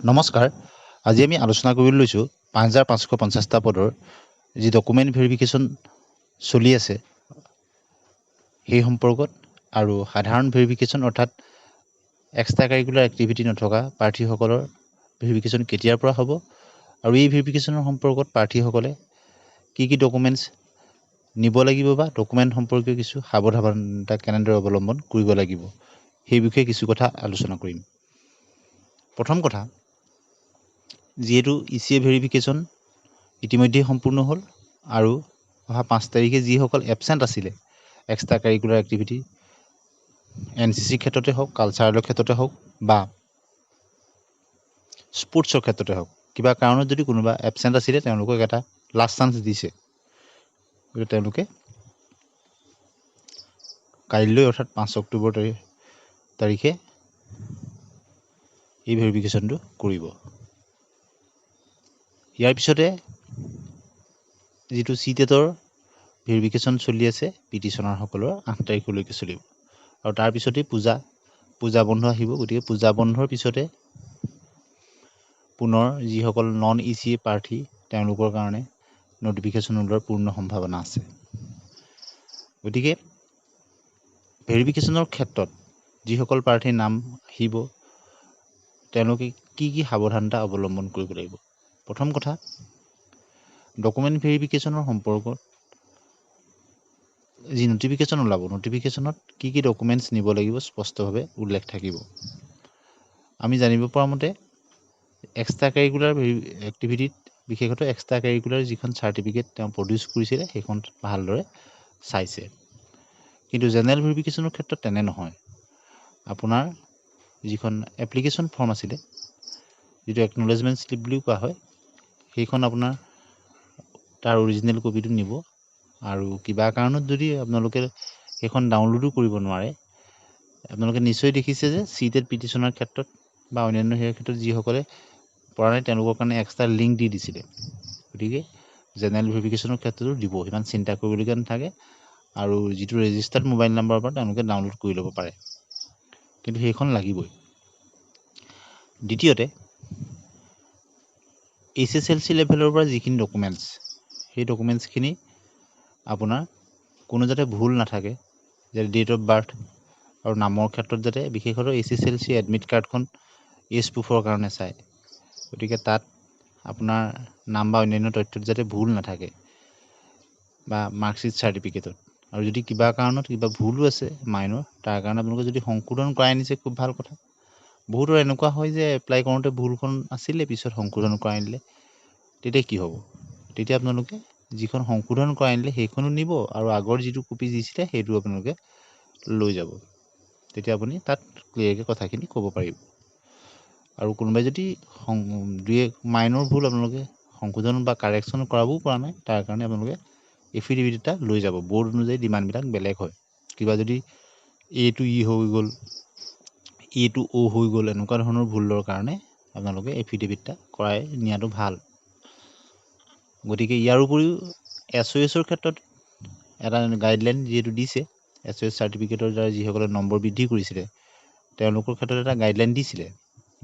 নমস্কাৰ। আজি আমি আলোচনা কৰিবলৈ লৈছোঁ ৫,৫৫০টা পদৰ যি ডকুমেণ্ট ভেৰিফিকেশ্যন চলি আছে সেই সম্পৰ্কত আৰু সাধাৰণ ভেৰিফিকেশ্যন অৰ্থাৎ এক্সট্ৰা কাৰিকুলাৰ এক্টিভিটি নথকা প্ৰাৰ্থীসকলৰ ভেৰিফিকেশ্যন কেতিয়াৰ পৰা হ'ব আৰু এই ভেৰিফিকেশ্যনৰ সম্পৰ্কত প্ৰাৰ্থীসকলে কি ডকুমেণ্টছ নিব লাগিব বা ডকুমেণ্ট সম্পৰ্কীয় কিছু সাৱধানতা কেনেদৰে অৱলম্বন কৰিব লাগিব সেই বিষয়ে কিছু কথা আলোচনা কৰিম। প্ৰথম কথা, যিহেতু ECA ভেৰিফিকেশ্যন ইতিমধ্যেই সম্পূৰ্ণ হ'ল আৰু অহা 5 তাৰিখে যিসকল এবচেণ্ট আছিলে এক্সট্ৰা কাৰিকুলাৰ এক্টিভিটি NCC ক্ষেত্ৰতে হওক, কালচাৰেলৰ ক্ষেত্ৰতে হওক বা স্পৰ্টছৰ ক্ষেত্ৰতে হওক, কিবা কাৰণত যদি কোনোবা এবচেণ্ট আছিলে তেওঁলোকক এটা লাষ্ট চান্স দিছে। গতিকে তেওঁলোকে কাইলৈ অৰ্থাৎ 5 অক্টোবৰ তাৰিখে এই ভেৰিফিকেশ্যনটো কৰিব। ইয়াৰ পিছতে যিটো CTET-ৰ ভেৰিফিকেশ্যন চলি আছে পিটিশ্যনাৰসকলৰ 8 তাৰিখলৈকে চলিব আৰু তাৰপিছতেই পূজা বন্ধ আহিব। গতিকে পূজা বন্ধৰ পিছতে পুনৰ যিসকল নন ECA প্ৰাৰ্থী তেওঁলোকৰ কাৰণে নটিফিকেশ্যন ওলোৱাৰ পূৰ্ণ সম্ভাৱনা আছে। গতিকে ভেৰিফিকেশ্যনৰ ক্ষেত্ৰত যিসকল প্ৰাৰ্থীৰ নাম আহিব তেওঁলোকে কি সাৱধানতা অৱলম্বন কৰিব লাগিব। প্ৰথম কথা, ডকুমেণ্ট ভেৰিফিকেশ্যনৰ সম্পৰ্কত যি নটিফিকেশ্যন ওলাব, নটিফিকেশ্যনত কি ডকুমেণ্টছ নিব লাগিব স্পষ্টভাৱে উল্লেখ থাকিব। আমি জানিব পৰা মতে এক্সট্ৰা কাৰিকুলাৰ এক্টিভিটিত বিশেষতঃ এক্সট্ৰা কাৰিকুলাৰ যিখন চাৰ্টিফিকেট তেওঁ প্ৰডিউচ কৰিছিলে সেইখন ভালদৰে চাইছে। কিন্তু জেনেৰেল ভেৰিফিকেশ্যনৰ ক্ষেত্ৰত তেনে নহয়। আপোনাৰ যিখন এপ্লিকেশ্যন ফৰ্ম আছিলে, যিটো একনলেজমেণ্ট শ্লিপ বুলিও কোৱা হয়, সেইখন আপোনাৰ তাৰ অৰিজিনেল কপিটো নিব আৰু কিবা কাৰণত যদি আপোনালোকে সেইখন ডাউনলোডো কৰিব নোৱাৰে, আপোনালোকে নিশ্চয় দেখিছে যে CTET পিটিশ্যনৰ ক্ষেত্ৰত বা অন্যান্য সেই ক্ষেত্ৰত যিসকলে পৰা নাই তেওঁলোকৰ কাৰণে এক্সট্ৰা লিংক দি দিছিলে। গতিকে জেনেৰেল ভেৰিফিকেশ্যনৰ ক্ষেত্ৰতো দিব, ইমান চিন্তা কৰিবলগীয়া নাথাকে আৰু যিটো ৰেজিষ্টাৰ্ড মোবাইল নাম্বাৰৰ পৰা তেওঁলোকে ডাউনলোড কৰি ল'ব পাৰে, কিন্তু সেইখন লাগিবই। দ্বিতীয়তে, HSLC লেভেলৰ পৰা যিখিনি ডকুমেণ্টছ, সেই ডকুমেণ্টছখিনি আপোনাৰ কোনো যাতে ভুল নাথাকে, যে ডেট অফ বাৰ্থ আৰু নামৰ ক্ষেত্ৰত যাতে বিশেষতঃ HSLC এডমিট কাৰ্ডখন এজ প্ৰুফৰ কাৰণে চায়। গতিকে তাত আপোনাৰ নাম বা অন্যান্য তথ্যত যাতে ভুল নাথাকে বা মাৰ্কশ্বিট চাৰ্টিফিকেটত, আৰু যদি কিবা কাৰণত কিবা ভুলো আছে মাইনৰ, তাৰ কাৰণে আপোনালোকে যদি সংশোধন কৰাই আনিছে খুব ভাল কথা। বহুতৰ এনেকুৱা হয় যে এপ্লাই কৰোঁতে ভুলখন আছিলে, পিছত সংশোধন কৰাই আনিলে, তেতিয়া কি হ'ব? তেতিয়া আপোনালোকে যিখন সংশোধন কৰাই আনিলে সেইখনো নিব আৰু আগৰ যিটো কপি দিছিলে সেইটো আপোনালোকে লৈ যাব। তেতিয়া আপুনি তাত ক্লিয়াৰকৈ কথাখিনি ক'ব পাৰিব। আৰু কোনোবাই যদি মাইনৰ ভুল আপোনালোকে সংশোধন বা কাৰেকশ্যন কৰাবও পৰা নাই, তাৰ কাৰণে আপোনালোকে এফিডেভিট এটা লৈ যাব। বৰ্ড অনুযায়ী ডিমাণ্ডবিলাক বেলেগ হয়। কিবা যদি A to E হৈ গ'ল, A to O হৈ গ'ল, এনেকুৱা ধৰণৰ ভুলৰ কাৰণে আপোনালোকে এফিডেভিট এটা কৰাই নিয়াটো ভাল। গতিকে ইয়াৰ উপৰিও SOSৰ ক্ষেত্ৰত এটা গাইডলাইন যিহেতু দিছে, SOS চাৰ্টিফিকেটৰ দ্বাৰা যিসকলে নম্বৰ বৃদ্ধি কৰিছিলে তেওঁলোকৰ ক্ষেত্ৰত এটা গাইডলাইন দিছিলে।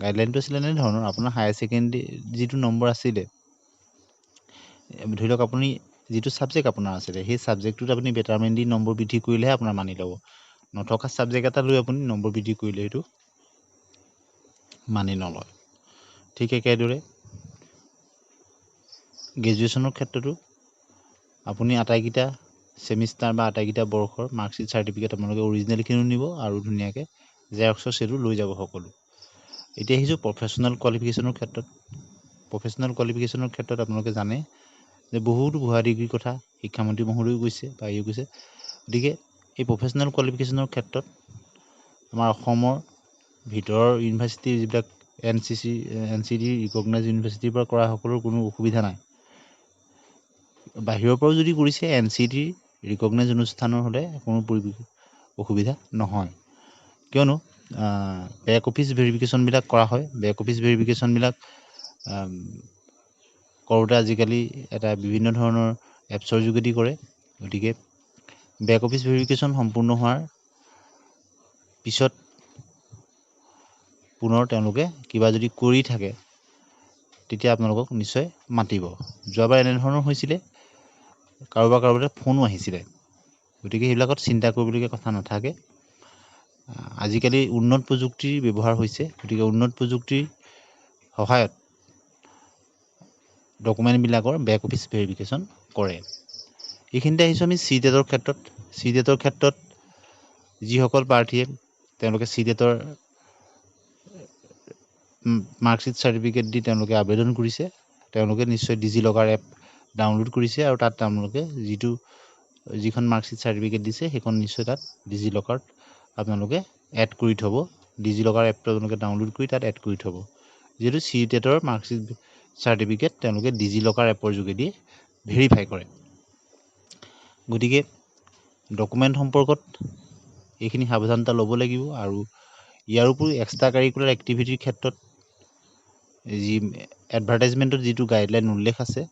গাইডলাইনটো আছিলে এনেধৰণৰ, আপোনাৰ হায়াৰ ছেকেণ্ডেৰী যিটো নম্বৰ আছিলে, ধৰি লওক আপুনি যিটো ছাবজেক্ট আপোনাৰ আছিলে সেই ছাবজেক্টটোত আপুনি বেটাৰমেণ্ট দি নম্বৰ বৃদ্ধি কৰিলেহে আপোনাৰ মানি ল'ব। নথকা ছাবজেক্ট এটা লৈ আপুনি নম্বৰ বৃদ্ধি কৰিলে সেইটো মানি নলয়। ঠিক একেদৰে গ্ৰেজুৱেশ্যনৰ ক্ষেত্ৰতো আপুনি আটাইকেইটা ছেমিষ্টাৰ বা আটাইকেইটা বৰ্ষৰ মাৰ্কশ্বিট চাৰ্টিফিকেট আপোনালোকে অৰিজিনেলখিনিও নিব আৰু ধুনীয়াকৈ জেৰক্সৰ ছেটো লৈ যাব সকলো। এতিয়া আহিছোঁ প্ৰফেশ্যনেল কোৱালিফিকেশ্যনৰ ক্ষেত্ৰত। প্ৰফেশ্যনেল কোৱালিফিকেশ্যনৰ ক্ষেত্ৰত আপোনালোকে জানে যে বহুতো ভুৱা ডিগ্ৰীৰ কথা শিক্ষামন্ত্ৰী মহোদয়েও কৈছে বা ইও কৈছে। গতিকে এই প্ৰফেশ্যনেল কোৱালিফিকেশ্যনৰ ক্ষেত্ৰত আমাৰ অসমৰ ভিতৰৰ ইউনিভাৰ্চিটিৰ যিবিলাক NCD ৰিকগনাইজ ইউনিভাৰ্চিটিৰ পৰা কৰা সকলৰ কোনো অসুবিধা নাই। বাহিৰৰ পৰাও যদি কৰিছে NCD ৰিকগনাইজ অনুষ্ঠানৰ হ'লে কোনো অসুবিধা নহয়। কিয়নো বেক অফিচ ভেৰিফিকেশ্যনবিলাক কৰা হয়। বেক অফিচ ভেৰিফিকেশ্যনবিলাক কৰোঁতে আজিকালি এটা বিভিন্ন ধৰণৰ এপছৰ যোগেদি কৰে। গতিকে বেক অফিচ ভেৰিফিকেশ্যন সম্পূৰ্ণ হোৱাৰ পিছত পুনৰ তেওঁলোকে কিবা যদি কৰি থাকে তেতিয়া আপোনালোকক নিশ্চয় মাতিব। যোৱাবাৰ এনেধৰণৰ হৈছিলে, কাৰোবাৰ ফোনো আহিছিলে। গতিকে সেইবিলাকত চিন্তা কৰিবলগীয়া কথা নাথাকে। আজিকালি উন্নত প্ৰযুক্তিৰ ব্যৱহাৰ হৈছে, গতিকে উন্নত প্ৰযুক্তিৰ সহায়ত ডকুমেণ্টবিলাকৰ বেক অফিচ ভেৰিফিকেশ্যন কৰে। এইখিনিতে আহিছোঁ আমি CTET-ৰ ক্ষেত্ৰত। CTET-ৰ ক্ষেত্ৰত যিসকল প্ৰাৰ্থীয়ে তেওঁলোকে CTET-ৰ মাৰ্কশ্বিট চাৰ্টিফিকেট দি তেওঁলোকে আবেদন কৰিছে, তেওঁলোকে নিশ্চয় ডিজিলকাৰ এপ ডাউনলোড কৰিছে আৰু তাত তেওঁলোকে যিখন মাৰ্কশ্বিট চাৰ্টিফিকেট দিছে সেইখন নিশ্চয় তাত ডিজিলকাৰত আপোনালোকে এড কৰি থ'ব। ডিজিলকাৰ এপটো আপোনালোকে ডাউনলোড কৰি তাত এড কৰি থ'ব। যিহেতু CTET-ৰ মাৰ্কশ্বিট চাৰ্টিফিকেট তেওঁলোকে ডিজিলকাৰ এপৰ যোগেদি ভেৰিফাই কৰে। গতিকে ডকুমেণ্ট সম্পৰ্কত এইখিনি সাৱধানতা ল'ব লাগিব। আৰু ইয়াৰ উপৰিও এক্সট্ৰা কাৰিকুলাৰ এক্টিভিটিৰ ক্ষেত্ৰত যি এডভাৰটাইজমেণ্টত যিটো গাইডলাইন উল্লেখ আছে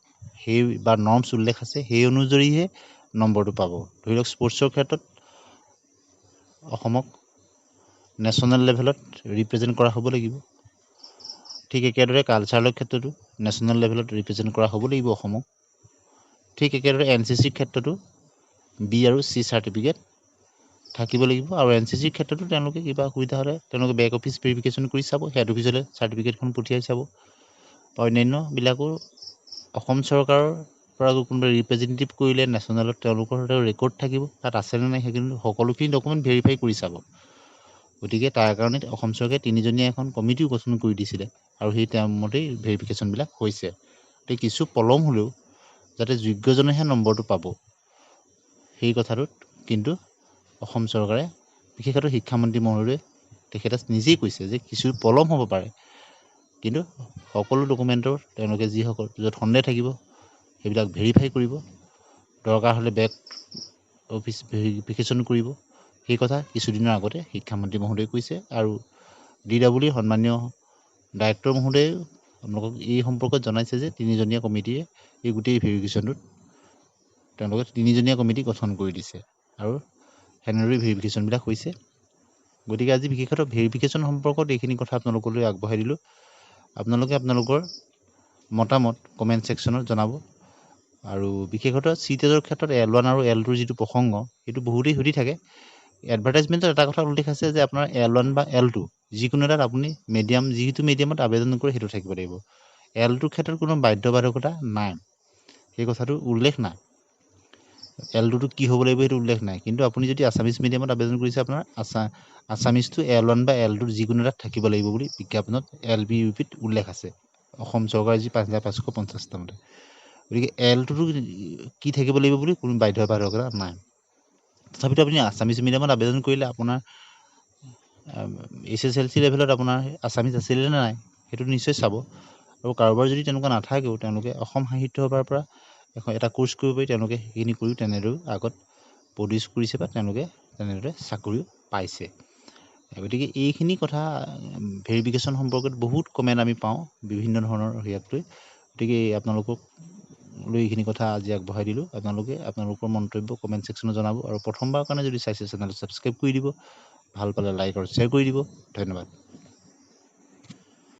সেই বা নৰ্মছ উল্লেখ আছে সেই অনুযায়ীহে নম্বৰটো পাব। ধৰি লওক স্পৰ্টছৰ ক্ষেত্ৰত অসমক নেশ্যনেল লেভেলত ৰিপ্ৰেজেণ্ট কৰা হ'ব লাগিব। ঠিক একেদৰে কালচাৰেলৰ ক্ষেত্ৰতো নেশ্যনেল লেভেলত ৰিপ্ৰেজেণ্ট কৰা হ'ব লাগিব অসমক। ঠিক একেদৰে NCC-ৰ ক্ষেত্ৰতো B আৰু C চাৰ্টিফিকেট থাকিব লাগিব। আৰু NCC-ৰ ক্ষেত্ৰতো তেওঁলোকে কিবা অসুবিধা হ'লে তেওঁলোকে বেক অফিচ ভেৰিফিকেশ্যন কৰি চাব, হেড অফিচলৈ চাৰ্টিফিকেটখন পঠিয়াই চাব। অন্যান্যবিলাকো অসম চৰকাৰৰ পৰা কোনোবা ৰিপ্ৰেজেণ্টেটিভ কৰিলে নেশ্যনেলত তেওঁলোকৰ ৰেকৰ্ড থাকিব, তাত আছেনে নাই সেইখিনি সকলোখিনি ডকুমেণ্ট ভেৰিফাই কৰি চাব। গতিকে তাৰ কাৰণে অসম চৰকাৰে 3জনীয়া এখন কমিটিও গঠন কৰি দিছিলে আৰু সেই মতেই ভেৰিফিকেশ্যনবিলাক হৈছে। গতিকে কিছু পলম হ'লেও যাতে যোগ্যজনেহে নম্বৰটো পাব, সেই কথাটোত কিন্তু অসম চৰকাৰে বিশেষকৈ শিক্ষামন্ত্ৰী মহোদয়ে তেখেতে নিজেই কৈছে যে কিছু পলম হ'ব পাৰে, কিন্তু সকলো ডকুমেণ্টৰ তেওঁলোকে যিসকল য'ত সন্দেহ থাকিব সেইবিলাক ভেৰিফাই কৰিব, দৰকাৰ হ'লে বেক অফিচ ভেৰিফিকেশ্যন কৰিব। সেই কথা কিছুদিনৰ আগতে শিক্ষামন্ত্ৰী মহোদয়ে কৈছে। আৰু DWৰ সন্মানীয় ডাইৰেক্টৰ মহোদয়েও আপোনালোকক এই সম্পৰ্কত জনাইছে যে 3জনীয়া কমিটিয়ে এই গোটেই ভেৰিফিকেশ্যনটোত তেওঁলোকে 3জনীয়া কমিটি গঠন কৰি দিছে আৰু সেনেদৰে ভেৰিফিকেশ্যনবিলাক হৈছে। গতিকে আজি বিশেষতঃ ভেৰিফিকেশ্যন সম্পৰ্কত এইখিনি কথা আপোনালোকলৈ আগবঢ়াই দিলোঁ। আপোনালোকে আপোনালোকৰ মতামত কমেণ্ট ছেকশ্যনত জনাব। আৰু বিশেষতঃ CTET-ৰ ক্ষেত্ৰত L1 আৰু L2ৰ যিটো প্ৰসংগ সেইটো বহুতেই সুধি থাকে। এডভাৰটাইজমেণ্টত এটা কথা উল্লেখ আছে যে আপোনাৰ L1 বা L2 যিকোনো এটাত আপুনি যিটো মিডিয়ামত আবেদন কৰে সেইটো থাকিব লাগিব। L2ৰ ক্ষেত্ৰত কোনো বাধ্যবাধকতা নাই, সেই কথাটো উল্লেখ নাই। L2টো কি হ'ব লাগিব সেইটো উল্লেখ নাই। কিন্তু আপুনি যদি আছামিজ মিডিয়ামত আবেদন কৰিছে আপোনাৰ আছামিজটো L1 বা L2ৰ যিকোনো এটাত থাকিব লাগিব বুলি বিজ্ঞাপনত LBUPত উল্লেখ আছে, অসম চৰকাৰৰ যি 5550 মতে। গতিকে L2টো কি থাকিব লাগিব বুলি কোনো বাধ্যবাধকতা নাই। তথাপিতো আপুনি আছামিজ মিডিয়ামত আবেদন কৰিলে আপোনাৰ SSLC লেভেলত আপোনাৰ আছামিজ আছিলে নে নাই সেইটো নিশ্চয় চাব। আৰু কাৰোবাৰ যদি তেনেকুৱা নাথাকেও তেওঁলোকে অসম সাহিত্য সভাৰ পৰা এটা কোৰ্চ কৰিব পাৰি, তেওঁলোকে সেইখিনি কৰিও তেনেদৰেও আগত প্ৰডিউচ কৰিছে বা তেওঁলোকে তেনেদৰে চাকৰিও পাইছে। গতিকে এইখিনি কথা ভেৰিফিকেশ্যন সম্পৰ্কত বহুত কমেণ্ট আমি পাওঁ বিভিন্ন ধৰণৰ হেৰিয়াত লৈ। গতিকে আপোনালোকক লৈ এইখিনি কথা আজি আগবঢ়াই দিলোঁ। আপোনালোকে আপোনালোকৰ মন্তব্য কমেণ্ট ছেকশ্যনত জনাব আৰু প্ৰথমবাৰৰ কাৰণে যদি চাইছে চেনেলটো ছাবস্ক্ৰাইব কৰি দিব, ভাল পালে লাইক আৰু শ্বেয়াৰ কৰি দিব। ধন্যবাদ।